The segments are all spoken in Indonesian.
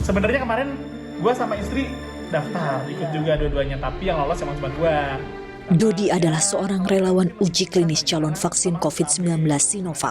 Sebenarnya kemarin gue sama istri daftar ikut juga dua-duanya, tapi yang lolos emang cuma gue. Dodi adalah seorang relawan uji klinis calon vaksin COVID-19 Sinovac.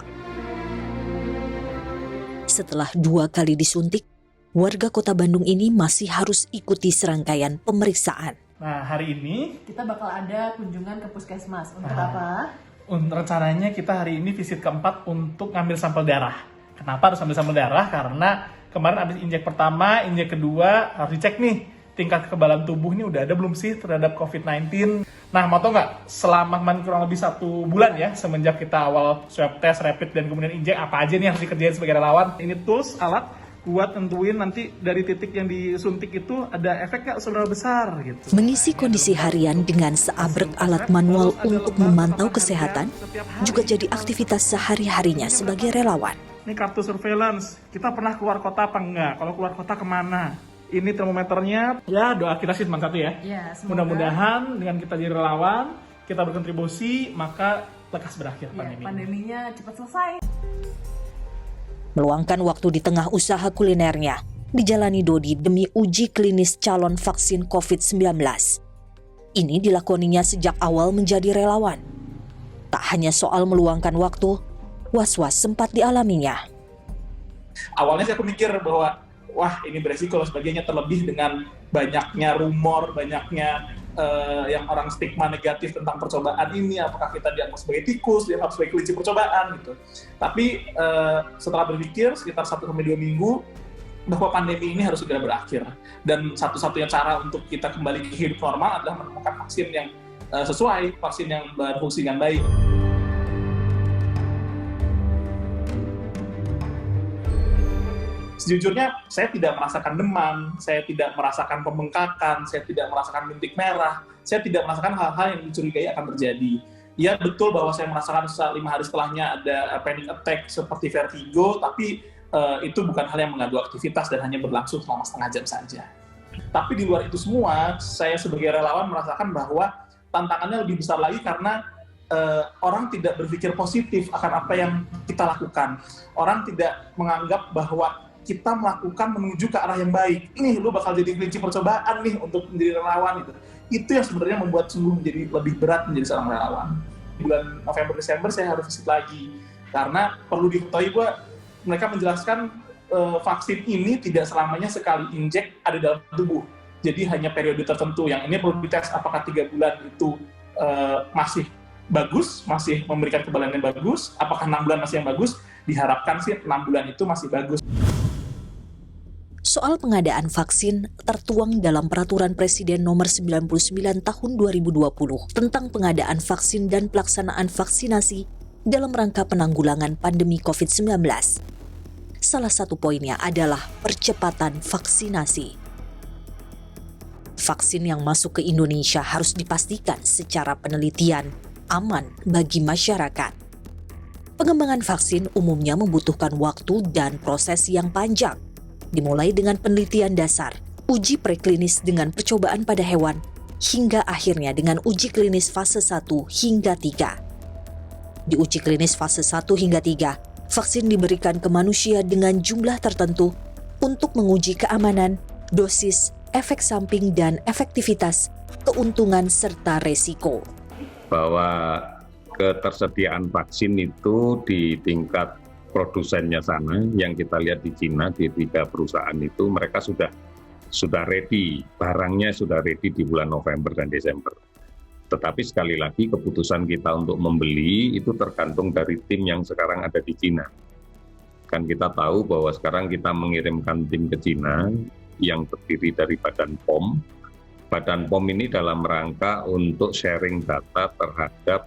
Setelah 2 kali disuntik, warga Kota Bandung ini masih harus ikuti serangkaian pemeriksaan. Nah, hari ini kita bakal ada kunjungan ke puskesmas. Untuk apa? rencananya kita hari ini visit keempat untuk ngambil sampel darah. Kenapa harus ambil sampel darah? Karena kemarin habis injek pertama, injek kedua harus dicek nih tingkat kekebalan tubuh ini udah ada belum sih terhadap COVID-19. Nah, mau tau nggak, selama kurang lebih 1 bulan ya, semenjak kita awal swab test, rapid, dan kemudian injek, apa aja nih yang harus dikerjain sebagai relawan. Ini tools, alat, buat tentuin nanti dari titik yang disuntik itu ada efek nggak seberapa besar gitu. Mengisi kondisi harian dengan seabrek alat manual untuk memantau kesehatan juga jadi aktivitas sehari-harinya sebagai relawan. Ini kartu surveillance, kita pernah keluar kota apa enggak? Kalau keluar kota kemana? Ini termometernya, ya doa kita sih cuma satu ya. Mudah-mudahan dengan kita jadi relawan, kita berkontribusi, maka lekas berakhir pandemi. Pandeminya cepat selesai. Meluangkan waktu di tengah usaha kulinernya, dijalani Dodi demi uji klinis calon vaksin COVID-19. Ini dilakoninya sejak awal menjadi relawan. Tak hanya soal meluangkan waktu, was-was sempat dialaminya. Awalnya saya mikir bahwa wah ini beresiko dan sebagainya, terlebih dengan banyaknya rumor, banyaknya yang orang stigma negatif tentang percobaan ini, apakah kita dianggap sebagai tikus, dianggap sebagai kelinci percobaan gitu. Tapi setelah berpikir sekitar 1-2 minggu bahwa pandemi ini harus segera berakhir, dan satu-satunya cara untuk kita kembali ke hidup normal adalah menemukan vaksin yang sesuai, vaksin yang berfungsi dengan baik. Sejujurnya, saya tidak merasakan demam, saya tidak merasakan pembengkakan, saya tidak merasakan bintik merah, saya tidak merasakan hal-hal yang dicurigai akan terjadi. Ya betul bahwa saya merasakan 5 hari setelahnya ada panic attack seperti vertigo, tapi itu bukan hal yang mengganggu aktivitas dan hanya berlangsung selama setengah jam saja. Tapi di luar itu semua, saya sebagai relawan merasakan bahwa tantangannya lebih besar lagi karena orang tidak berpikir positif akan apa yang kita lakukan. Orang tidak menganggap bahwa kita melakukan menuju ke arah yang baik. Nih, lu bakal jadi kelinci percobaan nih untuk menjadi relawan gitu. Itu yang sebenarnya membuat sungguh menjadi lebih berat menjadi seorang relawan. Bulan November-Desember saya harus visit lagi. Karena perlu diketahui mereka menjelaskan vaksin ini tidak selamanya sekali injek ada dalam tubuh. Jadi hanya periode tertentu. Yang ini perlu dites apakah 3 bulan itu masih bagus, masih memberikan kekebalan yang bagus, apakah 6 bulan masih yang bagus. Diharapkan sih 6 bulan itu masih bagus. Soal pengadaan vaksin tertuang dalam Peraturan Presiden Nomor 99 Tahun 2020 tentang pengadaan vaksin dan pelaksanaan vaksinasi dalam rangka penanggulangan pandemi COVID-19. Salah satu poinnya adalah percepatan vaksinasi. Vaksin yang masuk ke Indonesia harus dipastikan secara penelitian aman bagi masyarakat. Pengembangan vaksin umumnya membutuhkan waktu dan proses yang panjang, dimulai dengan penelitian dasar, uji preklinis dengan percobaan pada hewan, hingga akhirnya dengan uji klinis fase 1 hingga 3. Di uji klinis fase 1 hingga 3, vaksin diberikan ke manusia dengan jumlah tertentu untuk menguji keamanan, dosis, efek samping dan efektivitas, keuntungan serta resiko. Bahwa ketersediaan vaksin itu di tingkat produsennya sana, yang kita lihat di Cina, di 3 perusahaan itu mereka sudah ready, barangnya sudah ready di bulan November dan Desember. Tetapi sekali lagi keputusan kita untuk membeli itu tergantung dari tim yang sekarang ada di Cina. Kan kita tahu bahwa sekarang kita mengirimkan tim ke Cina yang terdiri dari Badan POM. Badan POM ini dalam rangka untuk sharing data terhadap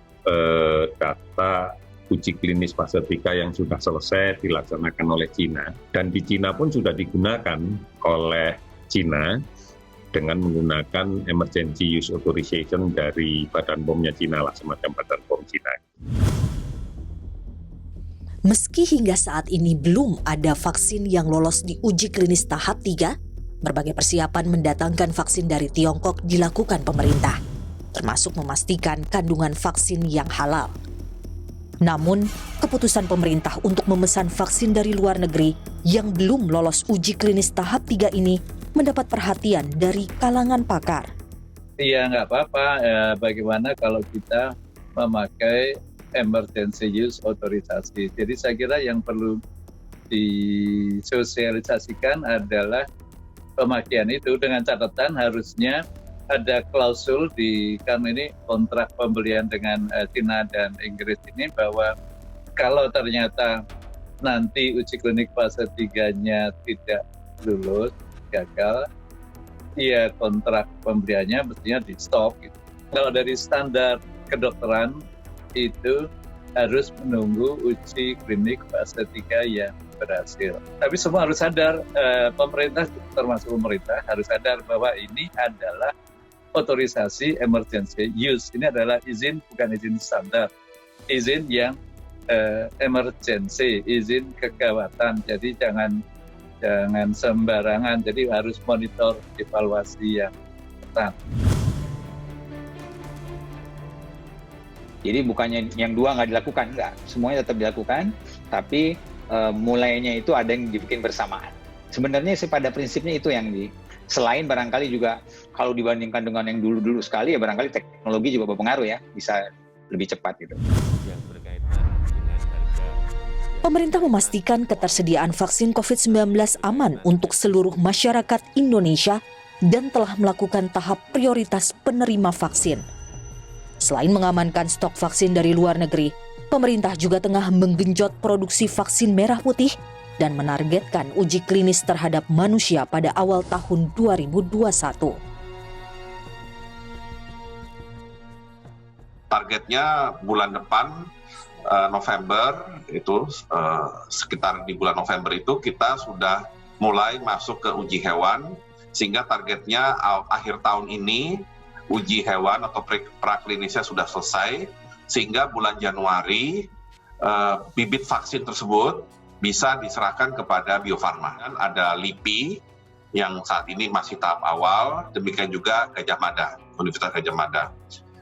data uji klinis fase 3 yang sudah selesai dilaksanakan oleh Cina. Dan di Cina pun sudah digunakan oleh Cina dengan menggunakan emergency use authorization dari Badan POM-nya Cina lah, semacam Badan POM Cina. Meski hingga saat ini belum ada vaksin yang lolos di uji klinis tahap 3, berbagai persiapan mendatangkan vaksin dari Tiongkok dilakukan pemerintah, termasuk memastikan kandungan vaksin yang halal. Namun, keputusan pemerintah untuk memesan vaksin dari luar negeri yang belum lolos uji klinis tahap 3 ini mendapat perhatian dari kalangan pakar. Iya, nggak apa-apa. Bagaimana kalau kita memakai emergency use authorization. Jadi saya kira yang perlu disosialisasikan adalah pemakaian itu, dengan catatan harusnya ada klausul karena ini kontrak pembelian dengan China dan Inggris ini, bahwa kalau ternyata nanti uji klinik fase 3-nya tidak lulus, gagal, ya kontrak pembeliannya mestinya di stop gitu. Kalau dari standar kedokteran itu harus menunggu uji klinik fase 3 yang berhasil. Tapi semua harus sadar, pemerintah termasuk pemerintah harus sadar bahwa ini adalah otorisasi emergency use. Ini adalah izin, bukan izin standar. Izin yang emergency, izin kegawatan. Jadi jangan sembarangan. Jadi harus monitor evaluasi yang ketat. Jadi bukannya yang dua nggak dilakukan, enggak. Semuanya tetap dilakukan, tapi mulainya itu ada yang dibikin bersamaan. Sebenarnya sih pada prinsipnya itu yang selain barangkali juga kalau dibandingkan dengan yang dulu-dulu sekali, ya barangkali teknologi juga berpengaruh ya, bisa lebih cepat gitu. Pemerintah memastikan ketersediaan vaksin COVID-19 aman untuk seluruh masyarakat Indonesia dan telah melakukan tahap prioritas penerima vaksin. Selain mengamankan stok vaksin dari luar negeri, pemerintah juga tengah menggenjot produksi vaksin merah putih dan menargetkan uji klinis terhadap manusia pada awal tahun 2021. Targetnya bulan depan, November itu, sekitar di bulan November itu kita sudah mulai masuk ke uji hewan, sehingga targetnya akhir tahun ini uji hewan atau praklinisnya sudah selesai, sehingga bulan Januari bibit vaksin tersebut bisa diserahkan kepada Bio Farma. Dan ada LIPI yang saat ini masih tahap awal, demikian juga Gajah Mada, Universitas Gajah Mada.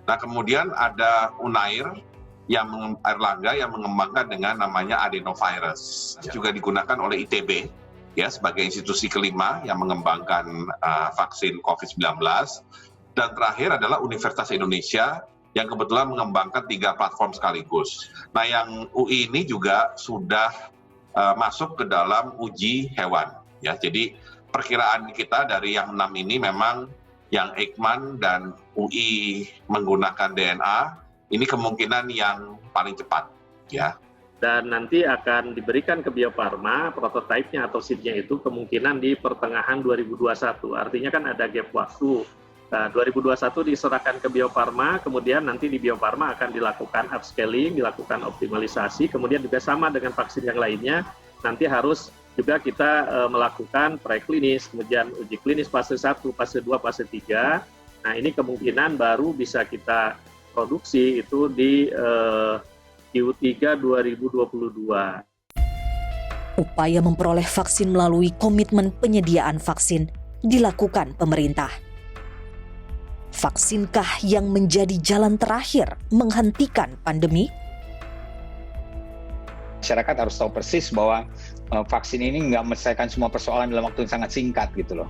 Nah kemudian ada Unair Airlangga yang mengembangkan dengan namanya adenovirus, juga digunakan oleh ITB ya sebagai institusi kelima yang mengembangkan vaksin COVID-19. Dan terakhir adalah Universitas Indonesia yang kebetulan mengembangkan 3 platform sekaligus. Nah yang UI ini juga sudah masuk ke dalam uji hewan ya. Jadi perkiraan kita dari yang 6 ini memang yang Eijkman dan UI menggunakan DNA ini kemungkinan yang paling cepat ya. Dan nanti akan diberikan ke Bio Farma prototipe-nya atau seed-nya itu kemungkinan di pertengahan 2021. Artinya kan ada gap waktu. Nah, 2021 diserahkan ke Bio Farma, kemudian nanti di Bio Farma akan dilakukan upscaling, dilakukan optimalisasi, kemudian juga sama dengan vaksin yang lainnya, nanti harus juga kita melakukan preklinis, kemudian uji klinis fase 1, fase 2, fase 3. Nah, ini kemungkinan baru bisa kita produksi itu di Q3 2022. Upaya memperoleh vaksin melalui komitmen penyediaan vaksin dilakukan pemerintah. Vaksinkah yang menjadi jalan terakhir menghentikan pandemi? Masyarakat harus tahu persis bahwa vaksin ini nggak menyelesaikan semua persoalan dalam waktu yang sangat singkat gitu loh.